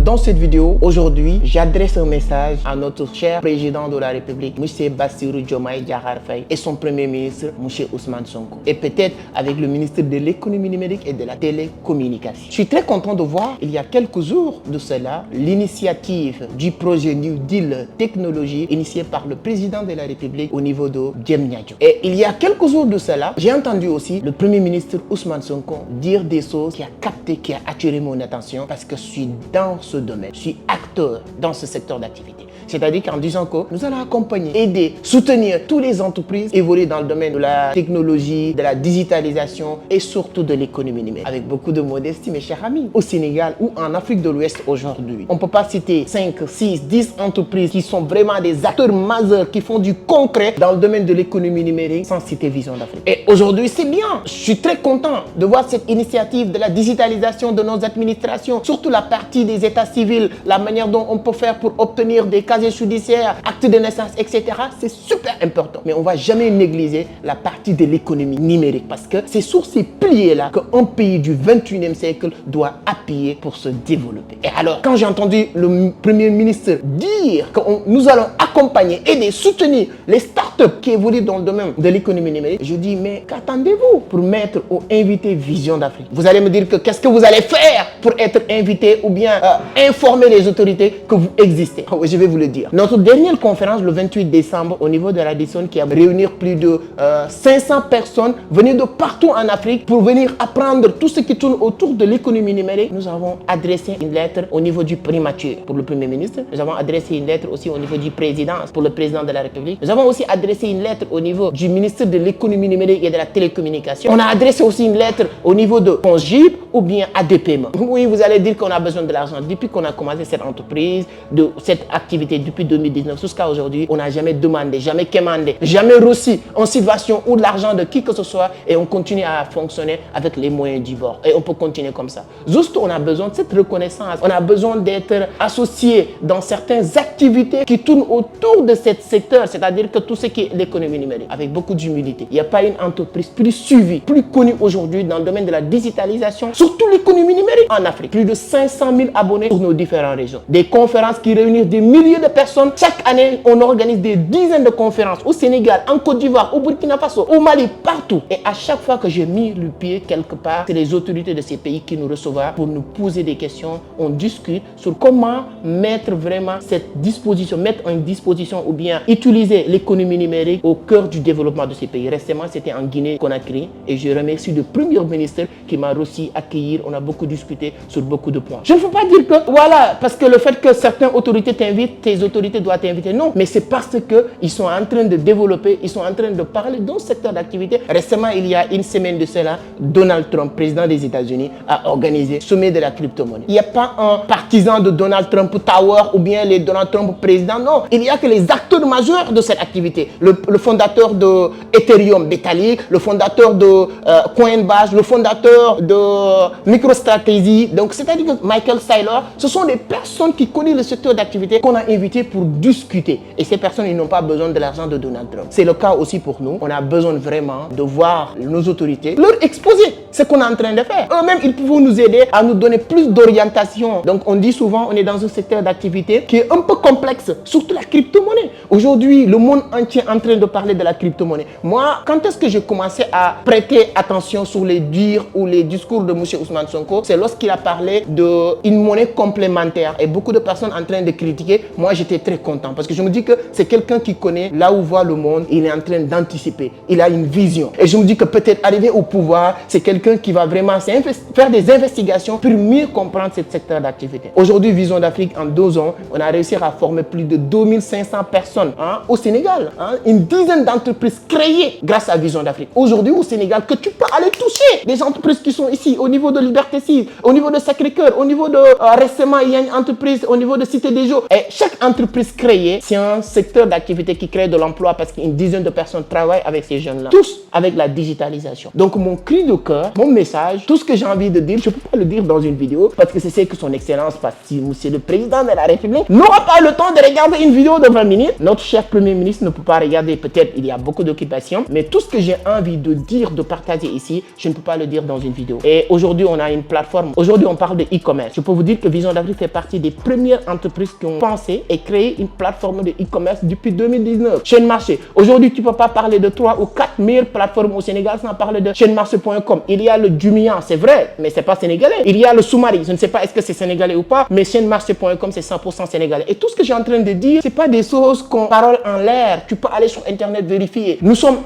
dans cette vidéo, aujourd'hui, j'adresse un message à notre cher président de la République, M. Bassirou Diomaye Diakhar Faye, et son premier ministre, M. Ousmane Sonko. Et peut-être avec le ministre de l'économie numérique et de la télécommunication. Je suis très content de voir, il y a quelques jours de cela, l'initiative du projet New Deal Technologie initié par le président de la République au niveau de Diamniadio. Et il y a quelques jours de cela, j'ai entendu aussi le premier ministre Ousmane Sonko dire des choses qui a capté, qui a attiré mon attention parce que je suis dans ce domaine, je suis acteur dans ce secteur d'activité. C'est-à-dire qu'en disant que nous allons accompagner, aider, soutenir toutes les entreprises évoluer dans le domaine de la technologie, de la digitalisation et surtout de l'économie numérique. Avec beaucoup de modestie, mes chers amis, au Sénégal ou en Afrique de l'Ouest aujourd'hui, on ne peut pas citer 5, 6, 10 entreprises qui sont vraiment des acteurs majeurs qui font du concret dans le domaine de l'économie numérique sans citer Vision d'Afrique. Et aujourd'hui, c'est bien. Je suis très content de voir cette initiative de la digitalisation de nos administrations, surtout la partie des états civils, la manière dont on peut faire pour obtenir des casiers judiciaires, actes de naissance, etc. C'est super important. Mais on ne va jamais négliger la partie de l'économie numérique parce que c'est sur ces piliers-là qu'un pays du 21e siècle doit appuyer pour se développer. Et alors, quand j'ai entendu le Premier ministre dire que nous allons accompagner, aider, soutenir les startups qui évoluent dans le domaine de l'économie numérique, je dis, mais qu'attendez-vous pour mettre ou inviter Vision d'Afrique? Vous allez me dire que qu'est-ce que vous allez faire pour être invité ou bien informer les autorités que vous existez? Je vais vous le dire. Notre dernière conférence, le 28 décembre, au niveau de la Radisson, qui a réuni plus de 500 personnes venues de partout en Afrique pour venir apprendre tout ce qui tourne autour de l'économie numérique, nous avons adressé une lettre au niveau du primature pour le Premier ministre. Nous avons adressé une lettre aussi au niveau du président pour le président de la République. Nous avons aussi adressé une lettre au niveau du ministre de l'économie numérique et de la télécommunication. On a adressé aussi une lettre au niveau de FONGIP ou bien ADPaiement. Oui, vous allez dire qu'on a besoin de l'argent. Depuis qu'on a commencé cette entreprise, de cette activité depuis 2019 jusqu'à aujourd'hui, on n'a jamais demandé, jamais commandé, jamais reçu en subvention ou de l'argent de qui que ce soit et on continue à fonctionner avec les moyens du bord. Et on peut continuer comme ça. Juste, on a besoin de cette reconnaissance. On a besoin d'être associé dans certaines activités qui tournent autour de ce secteur, c'est-à-dire que tout ce qui est l'économie numérique, avec beaucoup d'humilité. Il n'y a pas une entreprise plus suivie, plus connue aujourd'hui dans le domaine de la digitalisation, surtout l'économie numérique en Afrique. Plus de 500 000 abonnés sur nos différentes régions. Des conférences qui réunissent des milliers de personnes. Chaque année, on organise des dizaines de conférences au Sénégal, en Côte d'Ivoire, au Burkina Faso, au Mali, partout. Et à chaque fois que j'ai mis le pied quelque part, c'est les autorités de ces pays qui nous reçoivent pour nous poser des questions. On discute sur comment mettre vraiment cette disposition, mettre en disposition ou bien utiliser l'économie numérique au cœur du développement de ces pays. Récemment, c'était en Guinée-Conakry et je remercie le Premier ministre qui m'a reçu, accueilli. On a beaucoup discuté sur beaucoup de points. Je ne veux pas dire que, voilà, parce que le fait que certaines autorités t'invitent, tes autorités doivent t'inviter. Non, mais c'est parce qu'ils sont en train de développer, ils sont en train de parler d'un secteur d'activité. Récemment, il y a une semaine de cela, Donald Trump, président des États-Unis, a organisé le sommet de la crypto-monnaie. Il n'y a pas un partisan de Donald Trump Tower ou bien les Donald Trump président. Non, il n'y a que les acteurs majeurs de cette activité. Le fondateur de Ethereum, Vitalik, le fondateur de Coinbase, le fondateur de MicroStrategy. Donc, c'est-à-dire que Michael Saylor, ce sont des personnes qui connaissent le secteur d'activité qu'on a invité pour discuter. Et ces personnes, ils n'ont pas besoin de l'argent de Donald Trump. C'est le cas aussi pour nous. On a besoin vraiment de voir nos autorités leur exposer ce qu'on est en train de faire. Eux-mêmes, ils peuvent nous aider à nous donner plus d'orientation. Donc, on dit souvent, on est dans un secteur d'activité qui est un peu complexe, surtout la crypto-monnaie. Aujourd'hui, le monde entier est en train de parler de la crypto-monnaie. Moi, quand est-ce que j'ai commencé à prêter attention sur les dires ou les discours de M. Ousmane Sonko? C'est lorsqu'il a parlé d'une monnaie complémentaire. Et beaucoup de personnes en train de critiquer. Moi, j'étais très content parce que je me dis que c'est quelqu'un qui connaît là où va le monde. Il est en train d'anticiper. Il a une vision. Et je me dis que peut-être arriver au pouvoir, c'est quelqu'un qui va vraiment faire des investigations pour mieux comprendre ce secteur d'activité. Aujourd'hui, Vision d'Afrique, en 2 ans, on a réussi à former plus de 2500 personnes au Sénégal. Une dizaine d'entreprises créées grâce à Vision d'Afrique. Aujourd'hui, au Sénégal, que tu peux aller toucher des entreprises qui sont ici, au niveau de Liberté 6, au niveau de Sacré-Cœur, au niveau de récemment, il y a une entreprise au niveau de Cité des Eaux. Et chaque entreprise créée, c'est un secteur d'activité qui crée de l'emploi parce qu'une dizaine de personnes travaillent avec ces jeunes-là. Tous avec la digitalisation. Donc, mon cri de cœur, mon message, tout ce que j'ai envie de dire, je ne peux pas le dire dans une vidéo parce que c'est ce que son excellence, parce que monsieur le président de la République, n'aura pas le temps de regarder une vidéo de 20 minutes. Notre cher Premier ministre ne peut pas regarder, peut-être il y a beaucoup d'occupations, mais tout ce que j'ai envie de dire, de partager ici, je ne peux pas le dire dans une vidéo. Et aujourd'hui, Aujourd'hui, on a une plateforme. Aujourd'hui, on parle de e-commerce. Je peux vous dire que Vision d'Afrique fait partie des premières entreprises qui ont pensé et créé une plateforme de e-commerce depuis 2019. Chaîne Marché. Aujourd'hui, tu ne peux pas parler de 3 ou 4 meilleures plateformes au Sénégal sans parler de chaînemarché.com. Il y a le Jumia, c'est vrai, mais c'est pas sénégalais. Il y a le Soumari, je ne sais pas est-ce que c'est sénégalais ou pas, mais chaînemarché.com, c'est 100% sénégalais. Et tout ce que j'ai en train de dire, c'est pas des choses qu'on parole en l'air. Tu peux aller sur Internet vérifier. Nous sommes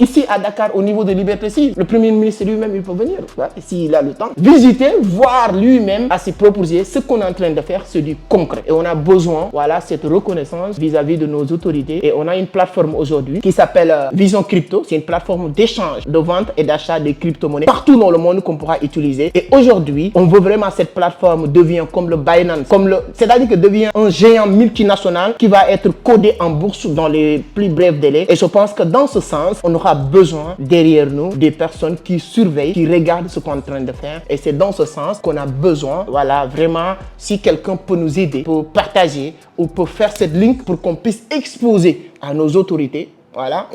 ici à Dakar, au niveau de Liberté 6. Le Premier ministre lui-même, il peut venir, s'il a le temps, visiter, voir lui-même à ses propres yeux ce qu'on est en train de faire, c'est du concret. Et on a besoin, voilà, cette reconnaissance vis-à-vis de nos autorités. Et on a une plateforme aujourd'hui qui s'appelle Vision Crypto. C'est une plateforme d'échange, de vente et d'achat de crypto-monnaies partout dans le monde qu'on pourra utiliser. Et aujourd'hui, on veut vraiment cette plateforme devienne comme le Binance, c'est-à-dire que devient un géant multinational qui va être codé en bourse dans les plus brefs délais. Et je pense que dans ce sens, on aura besoin derrière nous des personnes qui surveillent, qui regardent ce qu'on est en train de faire. Et c'est dans ce sens qu'on a besoin, voilà, vraiment, si quelqu'un peut nous aider, pour partager ou pour faire cette link pour qu'on puisse exposer à nos autorités. Voilà,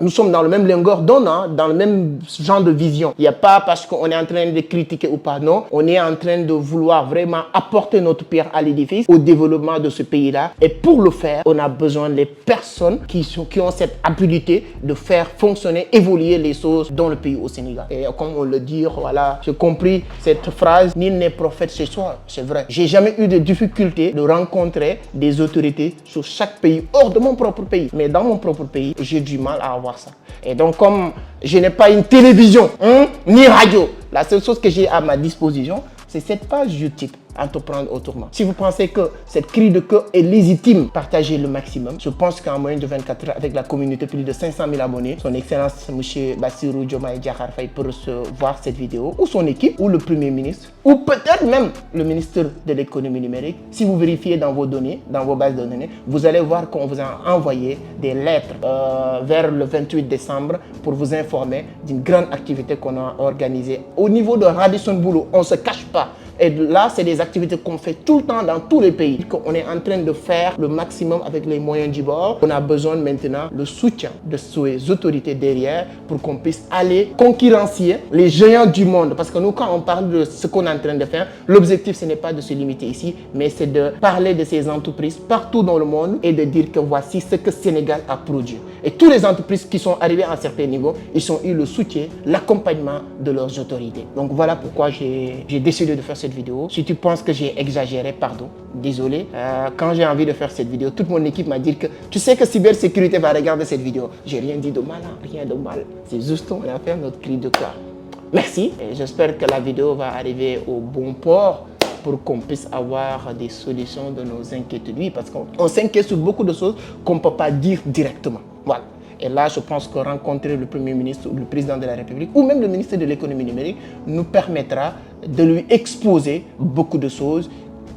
nous sommes dans le même longueur d'onde, dans le même genre de vision. Il n'y a pas parce qu'on est en train de critiquer ou pas, non. On est en train de vouloir vraiment apporter notre pierre à l'édifice, au développement de ce pays-là. Et pour le faire, on a besoin des personnes qui ont cette habilité de faire fonctionner, évoluer les choses dans le pays au Sénégal. Et comme on le dit, voilà, j'ai compris cette phrase, nul n'est prophète chez soi. C'est vrai. J'ai jamais eu de difficulté de rencontrer des autorités sur chaque pays, hors de mon propre pays. Mais dans mon propre pays, j'ai du mal à avoir ça. Et donc, comme je n'ai pas une télévision, ni radio, la seule chose que j'ai à ma disposition, c'est cette page YouTube, Entreprendre autrement. Si vous pensez que cette cri de cœur est légitime, partagez le maximum. Je pense qu'en moyenne de 24 heures, avec la communauté plus de 500 000 abonnés, son Excellence M. Bassirou Diomaye Diakhar Faye peut recevoir cette vidéo, ou son équipe, ou le Premier ministre, ou peut-être même le ministre de l'économie numérique. Si vous vérifiez dans vos données, dans vos bases de données, vous allez voir qu'on vous a envoyé des lettres vers le 28 décembre pour vous informer d'une grande activité qu'on a organisée. Au niveau de Radisson Blu, on ne se cache pas. Et là, c'est des activités qu'on fait tout le temps dans tous les pays. On est en train de faire le maximum avec les moyens du bord. On a besoin maintenant le soutien de ces autorités derrière pour qu'on puisse aller concurrencier les géants du monde. Parce que nous, quand on parle de ce qu'on est en train de faire, l'objectif, ce n'est pas de se limiter ici, mais c'est de parler de ces entreprises partout dans le monde et de dire que voici ce que Sénégal a produit. Et toutes les entreprises qui sont arrivées à un certain niveau, ils ont eu le soutien, l'accompagnement de leurs autorités. Donc voilà pourquoi j'ai décidé de faire cette vidéo. Si tu penses que j'ai exagéré, pardon, désolé. Quand j'ai envie de faire cette vidéo, toute mon équipe m'a dit que tu sais que cybersécurité va regarder cette vidéo. J'ai rien dit de mal, rien de mal. C'est juste on a fait notre cri de cœur. Merci et j'espère que la vidéo va arriver au bon port pour qu'on puisse avoir des solutions de nos inquiétudes. Oui, parce qu'on s'inquiète sur beaucoup de choses qu'on ne peut pas dire directement. Voilà. Et là, je pense que rencontrer le Premier ministre ou le Président de la République ou même le ministre de l'économie numérique nous permettra de lui exposer beaucoup de choses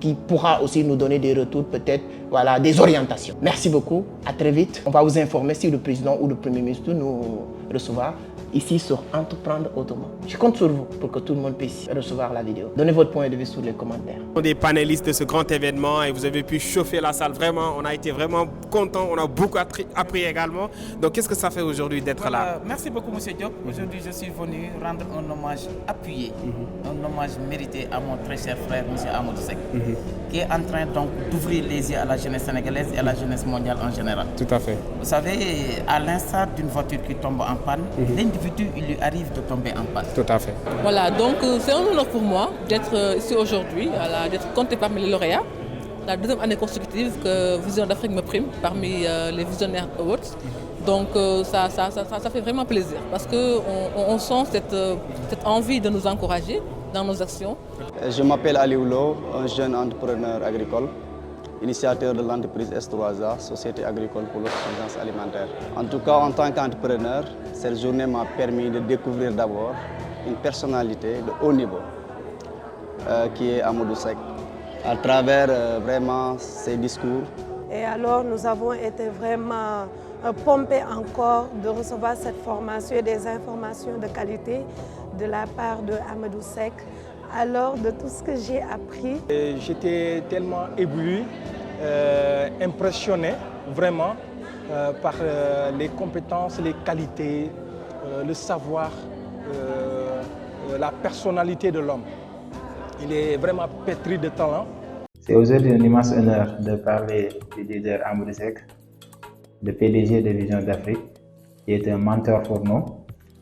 qui pourra aussi nous donner des retours, peut-être, voilà, des orientations. Merci beaucoup, à très vite. On va vous informer si le Président ou le Premier ministre nous recevra ici sur Entreprendre autrement. Je compte sur vous pour que tout le monde puisse recevoir la vidéo. Donnez votre point de vue sur les commentaires. Des panélistes de ce grand événement et vous avez pu chauffer la salle. Vraiment, on a été vraiment contents. On a beaucoup appris également. Donc, qu'est-ce que ça fait aujourd'hui d'être là? Merci beaucoup, M. Diop. Aujourd'hui, je suis venu rendre un hommage appuyé, un hommage mérité à mon très cher frère, M. Amadou Seck, qui est en train donc d'ouvrir les yeux à la jeunesse sénégalaise et à la jeunesse mondiale en général. Tout à fait. Vous savez, à l'instar d'une voiture qui tombe en panne, l'individu, il lui arrive de tomber en panne. Tout à fait. Voilà, donc c'est un honneur pour moi d'être ici aujourd'hui, d'être compté parmi les lauréats. La deuxième année consécutive que Vision d'Afrique me prime parmi les Visionnaires Awards. Donc ça fait vraiment plaisir parce qu'on sent cette envie de nous encourager dans nos actions. Je m'appelle Ali Oulo, un jeune entrepreneur agricole, initiateur de l'entreprise S3A, Société agricole pour l'autosuffisance alimentaire. En tout cas, en tant qu'entrepreneur, cette journée m'a permis de découvrir d'abord une personnalité de haut niveau, qui est Amadou Seck, à travers vraiment ses discours. Et alors, nous avons été vraiment pompés encore de recevoir cette formation et des informations de qualité de la part de Amadou Seck. Alors, de tout ce que j'ai appris. J'étais tellement ébloui, impressionné vraiment par les compétences, les qualités, le savoir la personnalité de l'homme. Il est vraiment pétri de talent. C'est aujourd'hui un immense honneur de parler du leader Amadou Seck, le PDG de Vision d'Afrique, qui est un mentor pour nous.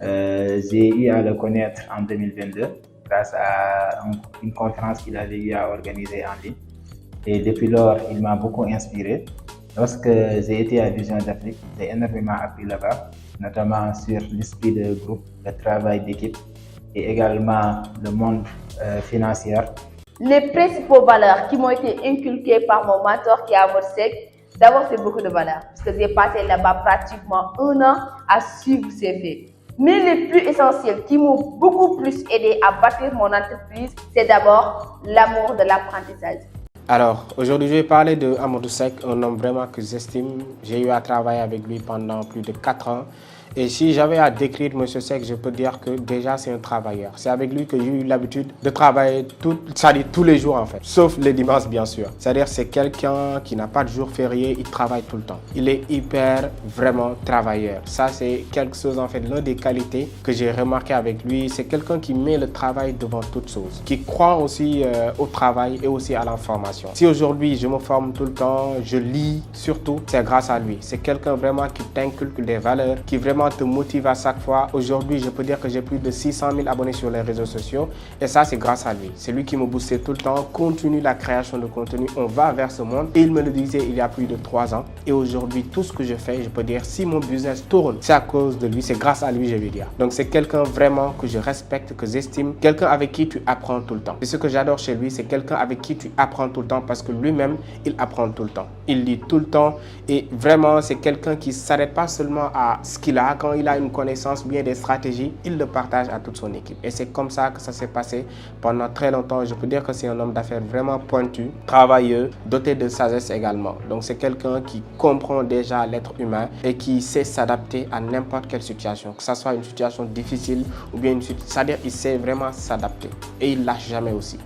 J'ai eu à le connaître en 2022 grâce à une conférence qu'il avait eu à organiser en ligne. Et depuis lors, il m'a beaucoup inspiré. Lorsque j'ai été à Vision d'Afrique, j'ai énormément appris là-bas, notamment sur l'esprit de groupe, le travail d'équipe et également le monde financier. Les principaux valeurs qui m'ont été inculquées par mon mentor qui est Amadou Seck, d'abord c'est beaucoup de valeurs, parce que j'ai passé là-bas pratiquement 1 an à suivre ses faits. Mais les plus essentiels qui m'ont beaucoup plus aidé à bâtir mon entreprise, c'est d'abord l'amour de l'apprentissage. Alors, aujourd'hui, je vais parler de Amadou Seck, un homme vraiment que j'estime. J'ai eu à travailler avec lui pendant plus de 4 ans. Et si j'avais à décrire M. Seck, je peux dire que déjà c'est un travailleur. C'est avec lui que j'ai eu l'habitude de travailler tous les jours en fait, sauf les dimanches bien sûr. C'est-à-dire c'est quelqu'un qui n'a pas de jour férié, il travaille tout le temps. Il est hyper vraiment travailleur. Ça c'est quelque chose en fait, l'une des qualités que j'ai remarqué avec lui, c'est quelqu'un qui met le travail devant toute chose, qui croit aussi au travail et aussi à l'information. Si aujourd'hui je me forme tout le temps, je lis surtout, c'est grâce à lui. C'est quelqu'un vraiment qui t'inculque des valeurs, qui vraiment te motive à chaque fois. Aujourd'hui, je peux dire que j'ai plus de 600 000 abonnés sur les réseaux sociaux et ça, c'est grâce à lui. C'est lui qui me boostait tout le temps, continue la création de contenu, on va vers ce monde. Et il me le disait il y a plus de 3 ans. Et aujourd'hui, tout ce que je fais, je peux dire, si mon business tourne, c'est à cause de lui, c'est grâce à lui, je vais dire. Donc, c'est quelqu'un vraiment que je respecte, que j'estime, quelqu'un avec qui tu apprends tout le temps. Et ce que j'adore chez lui, c'est quelqu'un avec qui tu apprends tout le temps parce que lui-même, il apprend tout le temps. Il lit tout le temps et vraiment, c'est quelqu'un qui ne s'arrête pas seulement à ce qu'il a. Quand il a une connaissance bien des stratégies, il le partage à toute son équipe. Et c'est comme ça que ça s'est passé pendant très longtemps. Je peux dire que c'est un homme d'affaires vraiment pointu, travailleux, doté de sagesse également. Donc c'est quelqu'un qui comprend déjà l'être humain et qui sait s'adapter à n'importe quelle situation. Que ce soit une situation difficile ou bien une situation... C'est-à-dire qu'il sait vraiment s'adapter et il ne lâche jamais aussi.